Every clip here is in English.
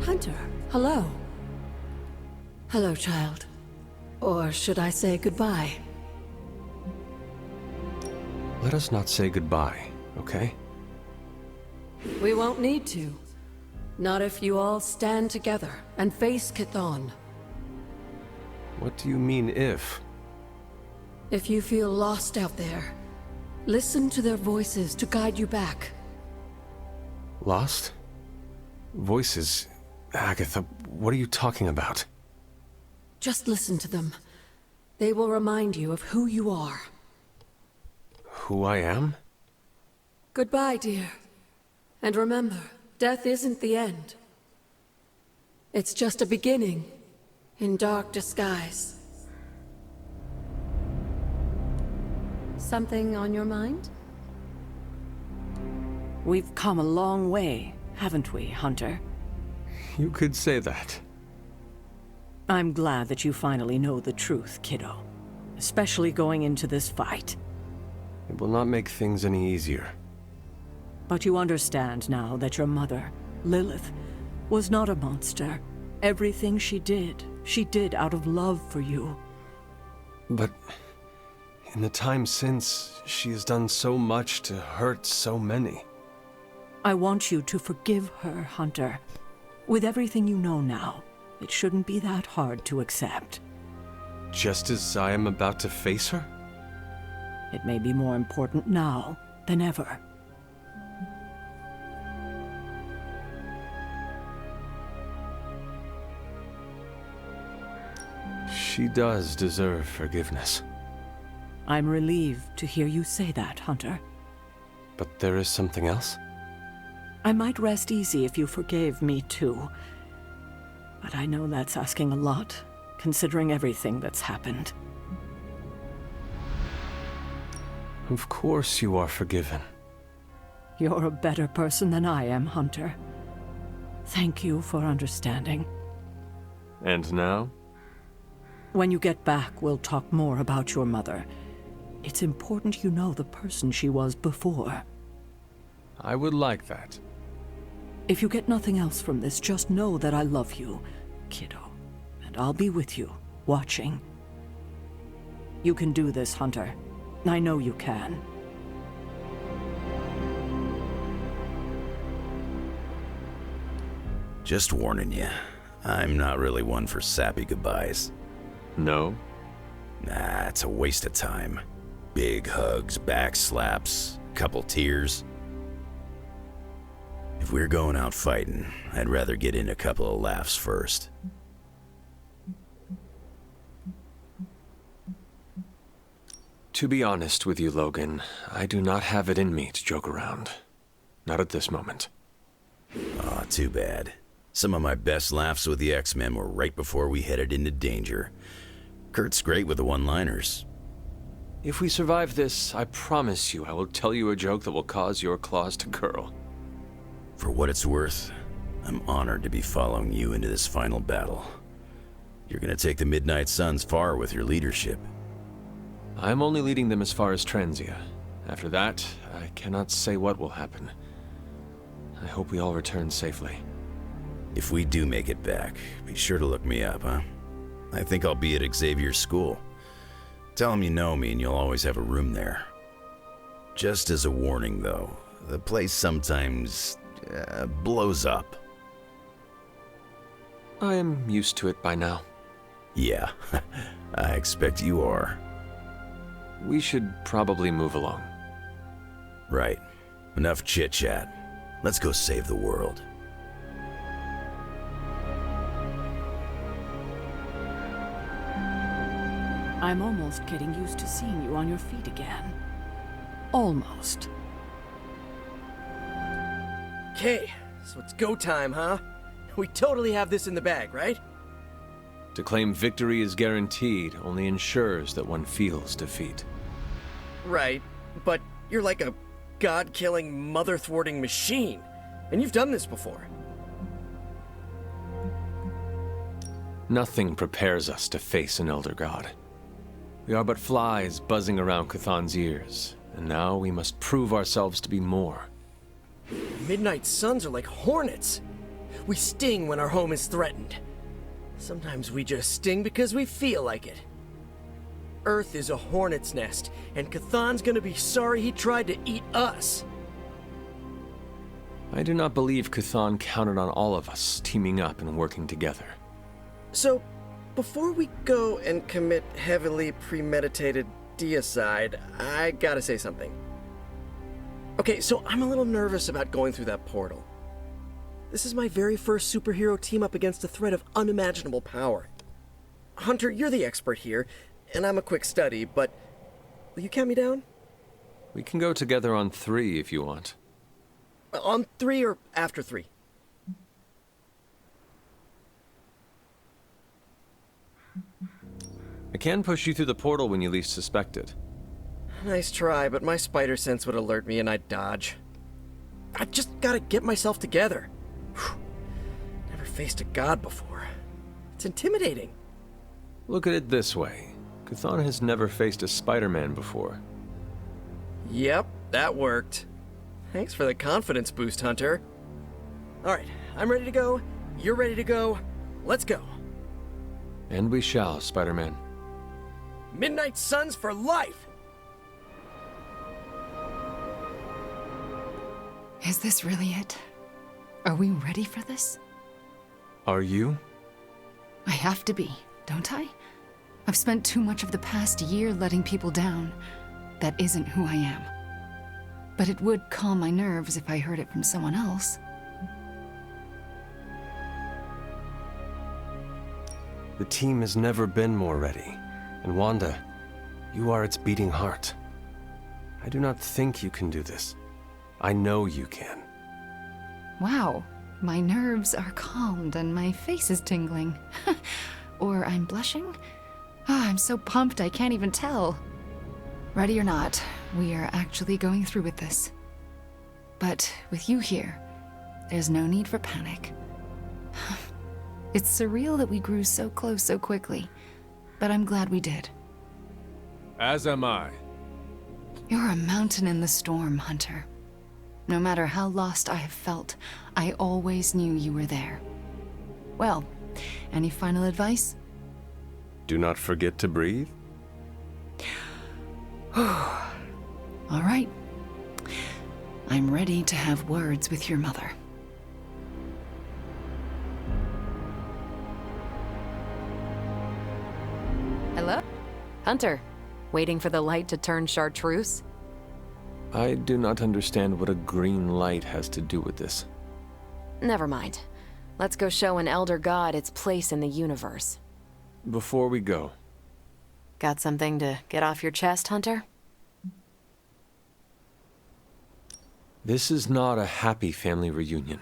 Hunter, hello. Hello, child. Or should I say goodbye? Let us not say goodbye, okay? We won't need to. Not if you all stand together and face Chthon. What do you mean, if? If you feel lost out there, listen to their voices to guide you back. Lost? Voices? Agatha, what are you talking about? Just listen to them. They will remind you of who you are. Who I am? Goodbye, dear. And remember, death isn't the end. It's just a beginning, in dark disguise. Something on your mind? We've come a long way, haven't we, Hunter? You could say that. I'm glad that you finally know the truth, kiddo. Especially going into this fight. It will not make things any easier. But you understand now that your mother, Lilith, was not a monster. Everything she did out of love for you. But in the time since, she has done so much to hurt so many. I want you to forgive her, Hunter. With everything you know now, it shouldn't be that hard to accept. Just as I am about to face her? It may be more important now than ever. She does deserve forgiveness. I'm relieved to hear you say that, Hunter. But there is something else? I might rest easy if you forgave me too. But I know that's asking a lot, considering everything that's happened. Of course you are forgiven. You're a better person than I am, Hunter. Thank you for understanding. And now? When you get back, we'll talk more about your mother. It's important you know the person she was before. I would like that. If you get nothing else from this, just know that I love you, kiddo. And I'll be with you, watching. You can do this, Hunter. I know you can. Just warning you, I'm not really one for sappy goodbyes. No? Nah, it's a waste of time. Big hugs, back slaps, couple tears. If we're going out fighting, I'd rather get in a couple of laughs first. To be honest with you, Logan, I do not have it in me to joke around. Not at this moment. Aw, too bad. Some of my best laughs with the X-Men were right before we headed into danger. Kurt's great with the one-liners. If we survive this, I promise you I will tell you a joke that will cause your claws to curl. For what it's worth, I'm honored to be following you into this final battle. You're gonna take the Midnight Suns far with your leadership. I'm only leading them as far as Transia. After that, I cannot say what will happen. I hope we all return safely. If we do make it back, be sure to look me up, huh? I think I'll be at Xavier's school. Tell him you know me and you'll always have a room there. Just as a warning, though, the place sometimes blows up. I am used to it by now. Yeah, I expect you are. We should probably move along. Right. Enough chit-chat. Let's go save the world. I'm almost getting used to seeing you on your feet again. Almost. Okay, so it's go time, huh? We totally have this in the bag, right? To claim victory is guaranteed only ensures that one feels defeat. Right, but you're like a god-killing, mother-thwarting machine, and you've done this before. Nothing prepares us to face an Elder God. We are but flies buzzing around Chthon's ears, and now we must prove ourselves to be more. Midnight Suns are like hornets. We sting when our home is threatened. Sometimes we just sting because we feel like it. Earth is a hornet's nest, and Chthon's gonna be sorry he tried to eat us. I do not believe Chthon counted on all of us teaming up and working together. So, before we go and commit heavily premeditated deicide, I gotta say something. Okay, so I'm a little nervous about going through that portal. This is my very first superhero team up against a threat of unimaginable power. Hunter, you're the expert here, and I'm a quick study, but will you count me down? We can go together on 3 if you want. On 3 or after 3? I can push you through the portal when you least suspect it. Nice try, but my spider sense would alert me and I'd dodge. I just gotta get myself together. Whew. Never faced a god before. It's intimidating. Look at it this way. Chthon has never faced a Spider-Man before. Yep, that worked. Thanks for the confidence boost, Hunter. Alright, I'm ready to go. You're ready to go. Let's go. And we shall, Spider-Man. Midnight Suns for life! Is this really it? Are we ready for this? Are you? I have to be, don't I? I've spent too much of the past year letting people down. That isn't who I am. But it would calm my nerves if I heard it from someone else. The team has never been more ready. And Wanda, you are its beating heart. I do not think you can do this. I know you can. Wow, my nerves are calmed and my face is tingling. Or I'm blushing? Ah, I'm so pumped I can't even tell. Ready or not, we are actually going through with this. But with you here, there's no need for panic. It's surreal that we grew so close so quickly, but I'm glad we did. As am I. You're a mountain in the storm, Hunter. No matter how lost I have felt, I always knew you were there. Well, any final advice? Do not forget to breathe. All right. I'm ready to have words with your mother. Hello? Hunter, waiting for the light to turn chartreuse? I do not understand what a green light has to do with this. Never mind. Let's go show an elder god its place in the universe. Before we go, Got something to get off your chest, Hunter? this is not a happy family reunion.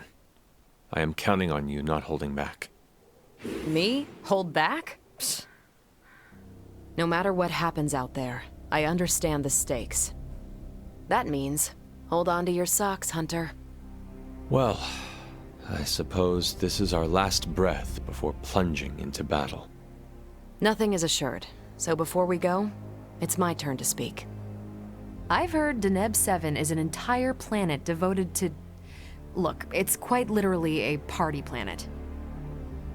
I am counting on you not holding back. Me? Hold back? Psst. No matter what happens out there, I understand the stakes. That means, hold on to your socks, Hunter. Well, I suppose this is our last breath before plunging into battle. Nothing is assured, so before we go, it's my turn to speak. I've heard Deneb 7 is an entire planet devoted to... Look, it's quite literally a party planet.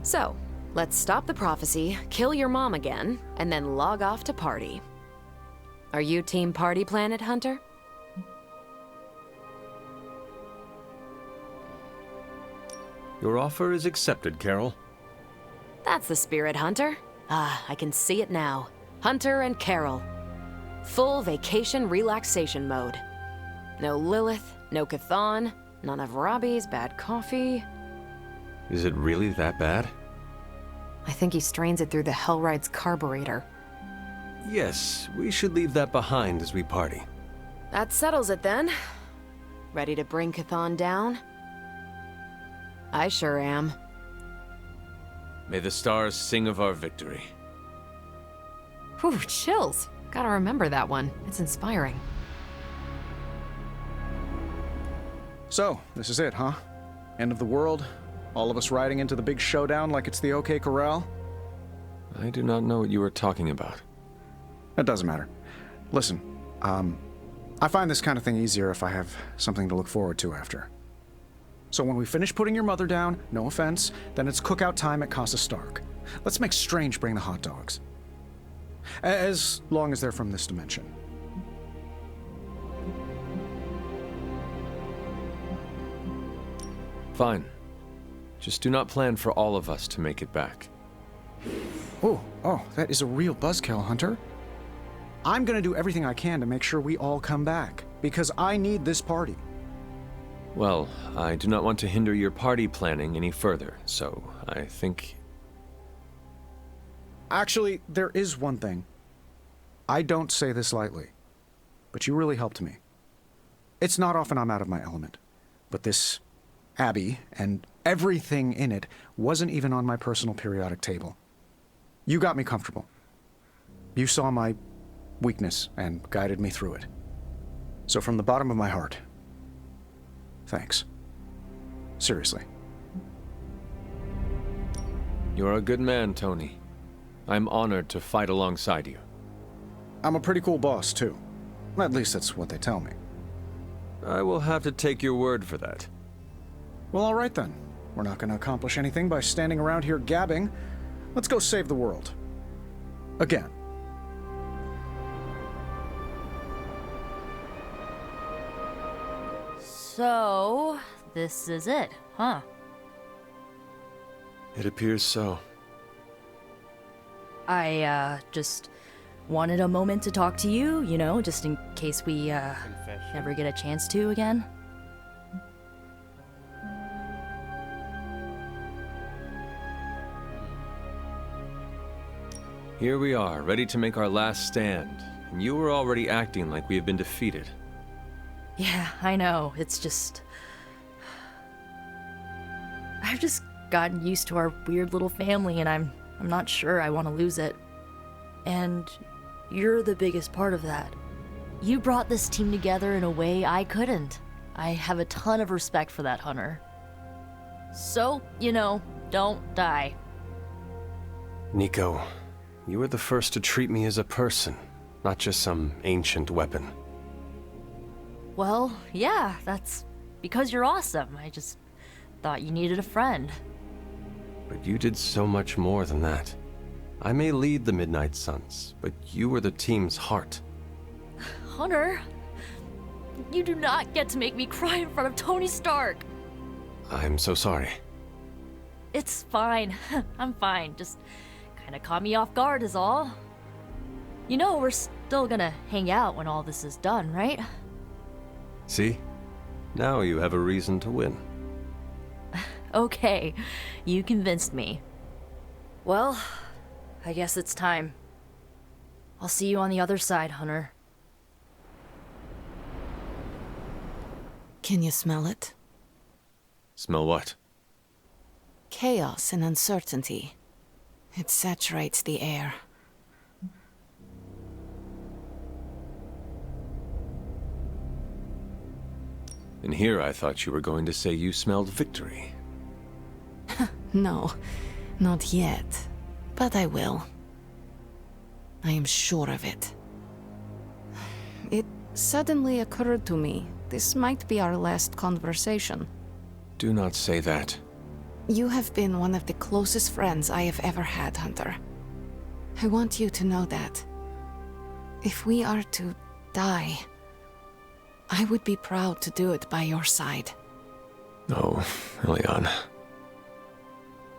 So, let's stop the prophecy, kill your mom again, and then log off to party. Are you Team Party Planet, Hunter? Your offer is accepted, Carol. That's the spirit, Hunter. Ah, I can see it now. Hunter and Carol. Full vacation relaxation mode. No Lilith, no Chthon, none of Robbie's bad coffee. Is it really that bad? I think he strains it through the Hellride's carburetor. Yes, we should leave that behind as we party. That settles it then. Ready to bring Chthon down? I sure am. May the stars sing of our victory. Whew, chills. Gotta remember that one. It's inspiring. So, this is it, huh? End of the world? All of us riding into the big showdown like it's the OK Corral? I do not know what you are talking about. It doesn't matter. Listen, I find this kind of thing easier if I have something to look forward to after. So when we finish putting your mother down, no offense, then it's cookout time at Casa Stark. Let's make Strange bring the hot dogs. As long as they're from this dimension. Fine. Just do not plan for all of us to make it back. Oh, that is a real buzzkill, Hunter. I'm gonna do everything I can to make sure we all come back, because I need this party. Well, I do not want to hinder your party planning any further, so I think... Actually, there is one thing. I don't say this lightly, but you really helped me. It's not often I'm out of my element, but this Abbey and everything in it wasn't even on my personal periodic table. You got me comfortable. You saw my weakness and guided me through it. So from the bottom of my heart, thanks. Seriously. You're a good man, Tony. I'm honored to fight alongside you. I'm a pretty cool boss, too. At least that's what they tell me. I will have to take your word for that. Well, all right then. We're not going to accomplish anything by standing around here gabbing. Let's go save the world. Again. So, this is it, huh? It appears so. I, just wanted a moment to talk to you, you know, just in case we, never get a chance to again. Here we are, ready to make our last stand, and you were already acting like we have been defeated. Yeah, I know, it's just... I've just gotten used to our weird little family, and I'm not sure I want to lose it. And you're the biggest part of that. You brought this team together in a way I couldn't. I have a ton of respect for that, Hunter. So, you know, don't die. Nico, you were the first to treat me as a person, not just some ancient weapon. Well, yeah, that's because you're awesome. I just thought you needed a friend. But you did so much more than that. I may lead the Midnight Suns, but you were the team's heart. Hunter, you do not get to make me cry in front of Tony Stark. I'm so sorry. It's fine. I'm fine. Just kinda caught me off guard is all. You know we're still gonna hang out when all this is done, right? See? Now you have a reason to win. Okay, you convinced me. Well, I guess it's time. I'll see you on the other side, Hunter. Can you smell it? Smell what? Chaos and uncertainty. It saturates the air. And here I thought you were going to say you smelled victory. No, not yet. But I will. I am sure of it. It suddenly occurred to me, this might be our last conversation. Do not say that. You have been one of the closest friends I have ever had, Hunter. I want you to know that. If we are to die, I would be proud to do it by your side. Oh, Eliana.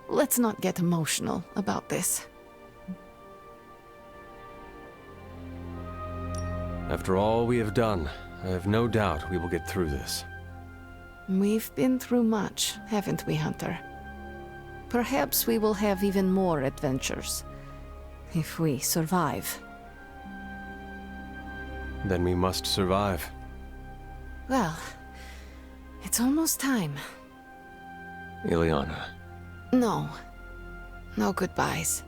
Let's not get emotional about this. After all we have done, I have no doubt we will get through this. We've been through much, haven't we, Hunter? Perhaps we will have even more adventures. If we survive. Then we must survive. Well, it's almost time. Eliana. No. No goodbyes.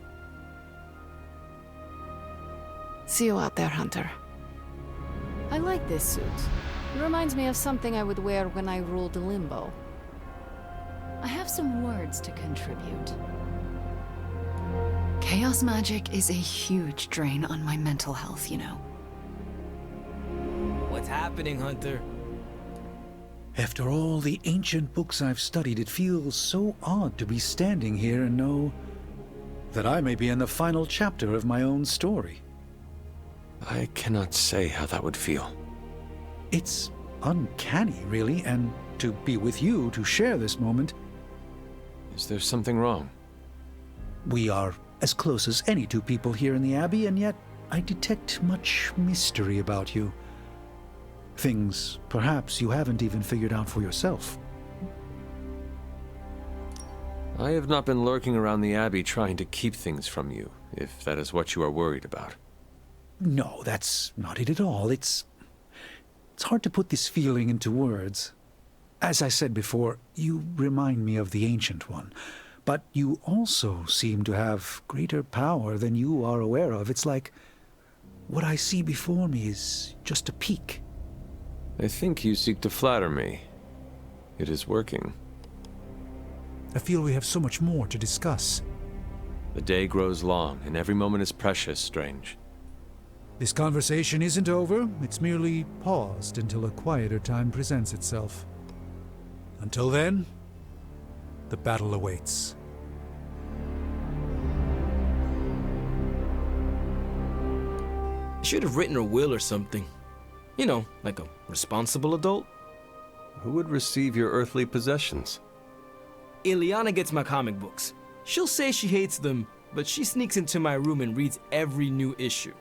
See you out there, Hunter. I like this suit. It reminds me of something I would wear when I ruled Limbo. I have some words to contribute. Chaos magic is a huge drain on my mental health, you know. What's happening, Hunter? After all the ancient books I've studied, it feels so odd to be standing here and know that I may be in the final chapter of my own story. I cannot say how that would feel. It's uncanny, really, and to be with you to share this moment. Is there something wrong? We are as close as any two people here in the Abbey, and yet I detect much mystery about you. Things perhaps you haven't even figured out for yourself. I have not been lurking around the Abbey trying to keep things from you, if that is what you are worried about. No, that's not it at all. It's hard to put this feeling into words. As I said before, you remind me of the Ancient One, but you also seem to have greater power than you are aware of. It's like what I see before me is just a peak. I think you seek to flatter me. It is working. I feel we have so much more to discuss. The day grows long, and every moment is precious, Strange. This conversation isn't over, it's merely paused until a quieter time presents itself. Until then, the battle awaits. I should have written a will or something. You know, like a responsible adult. Who would receive your earthly possessions? Ileana gets my comic books. She'll say she hates them, but she sneaks into my room and reads every new issue.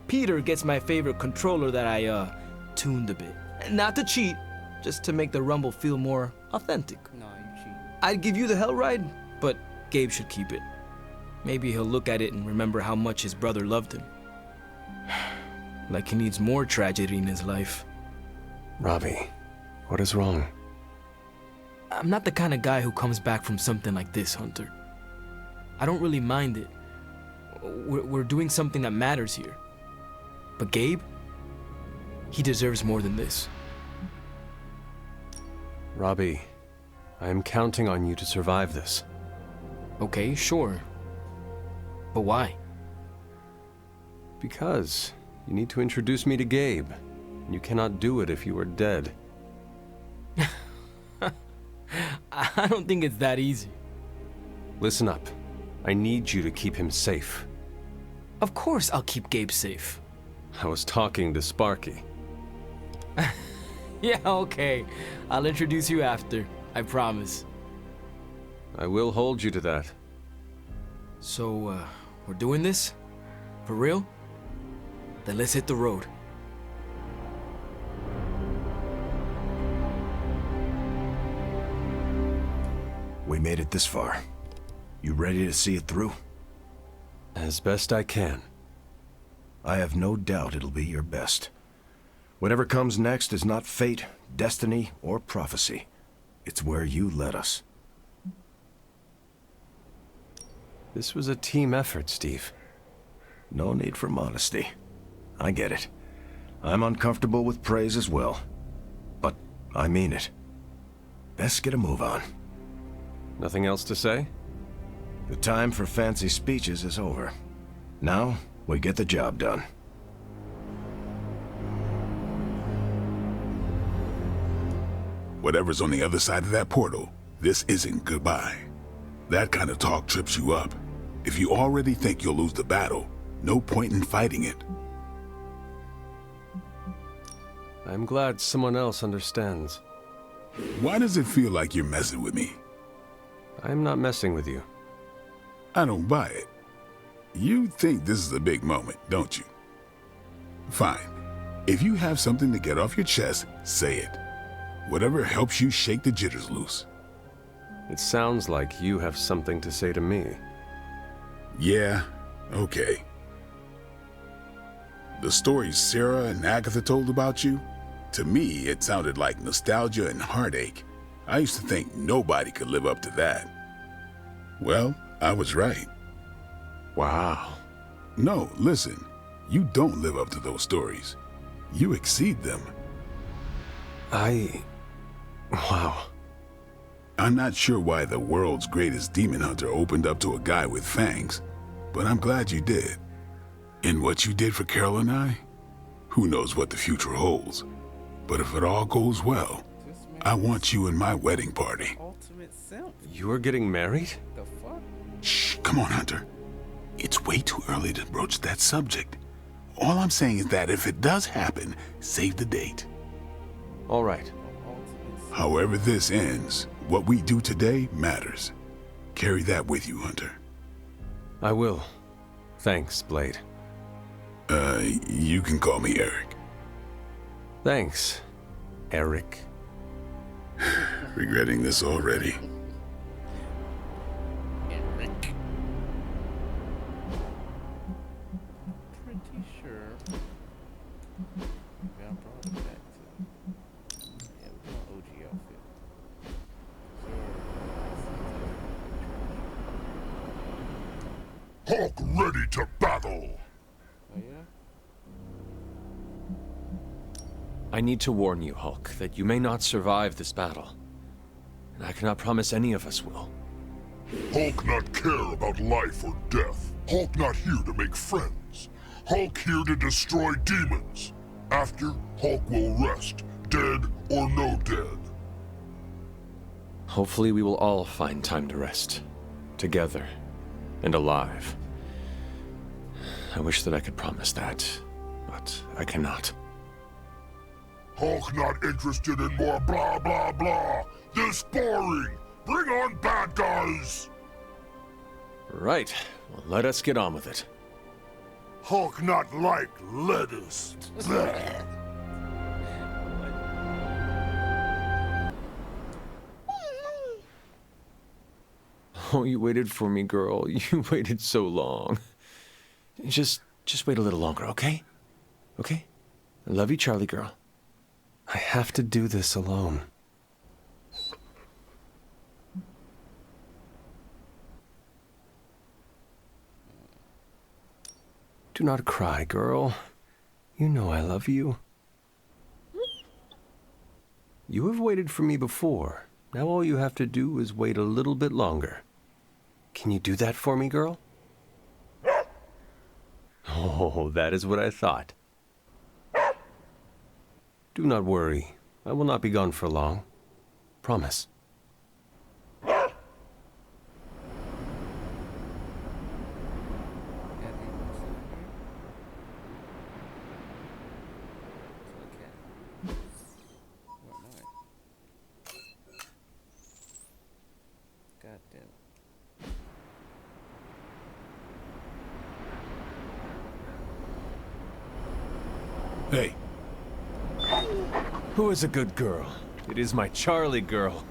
Peter gets my favorite controller that I, tuned a bit. Not to cheat, just to make the Rumble feel more authentic. No, you cheat. I'd give you the Hellride, but Gabe should keep it. Maybe he'll look at it and remember how much his brother loved him. Like he needs more tragedy in his life. Robbie, what is wrong? I'm not the kind of guy who comes back from something like this, Hunter. I don't really mind it. We're doing something that matters here. But Gabe, he deserves more than this. Robbie, I am counting on you to survive this. Okay, sure. But why? Because you need to introduce me to Gabe. You cannot do it if you are dead. I don't think it's that easy. Listen up. I need you to keep him safe. Of course I'll keep Gabe safe. I was talking to Sparky. Yeah, okay. I'll introduce you after. I promise. I will hold you to that. So, we're doing this? For real? Then let's hit the road. We made it this far. You ready to see it through? As best I can. I have no doubt it'll be your best. Whatever comes next is not fate, destiny, or prophecy. It's where you led us. This was a team effort, Steve. No need for modesty. I get it. I'm uncomfortable with praise as well. But I mean it. Best get a move on. Nothing else to say? The time for fancy speeches is over. Now, we get the job done. Whatever's on the other side of that portal, this isn't goodbye. That kind of talk trips you up. If you already think you'll lose the battle, no point in fighting it. I'm glad someone else understands. Why does it feel like you're messing with me? I'm not messing with you. I don't buy it. You think this is a big moment, don't you? Fine. If you have something to get off your chest, say it. Whatever helps you shake the jitters loose. It sounds like you have something to say to me. Yeah, okay. The stories Sarah and Agatha told about you, to me it sounded like nostalgia and heartache. I used to think nobody could live up to that. Well, I was right. Wow. No, listen. You don't live up to those stories. You exceed them. Wow. I'm not sure why the world's greatest demon hunter opened up to a guy with fangs, but I'm glad you did. And what you did for Carol and I? Who knows what the future holds? But if it all goes well, I want you in my wedding party. You are getting married? Shh, come on, Hunter. It's way too early to broach that subject. All I'm saying is that if it does happen, save the date. All right. However this ends, what we do today matters. Carry that with you, Hunter. I will. Thanks, Blade. You can call me Eric. Thanks, Eric. Regretting this already. Eric. Pretty sure. Yeah, I brought it back to. Yeah, we got OG outfit. Hulk ready to battle! Oh, yeah? I need to warn you, Hulk, that you may not survive this battle. And I cannot promise any of us will. Hulk not care about life or death. Hulk not here to make friends. Hulk here to destroy demons. After, Hulk will rest, dead or no dead. Hopefully we will all find time to rest. Together. And alive. I wish that I could promise that, but I cannot. Hulk not interested in more blah blah blah. This boring. Bring on bad guys. Right. Well, let us get on with it. Hulk not like lettuce. Bleh. Oh, you waited for me, girl. You waited so long. Just wait a little longer, okay? Okay? I love you, Charlie girl. I have to do this alone. Do not cry, girl. You know I love you. You have waited for me before. Now all you have to do is wait a little bit longer. Can you do that for me, girl? Oh, that is what I thought. Do not worry. I will not be gone for long. Promise. God damn it. Hey. Who is a good girl? It is my Charlie girl.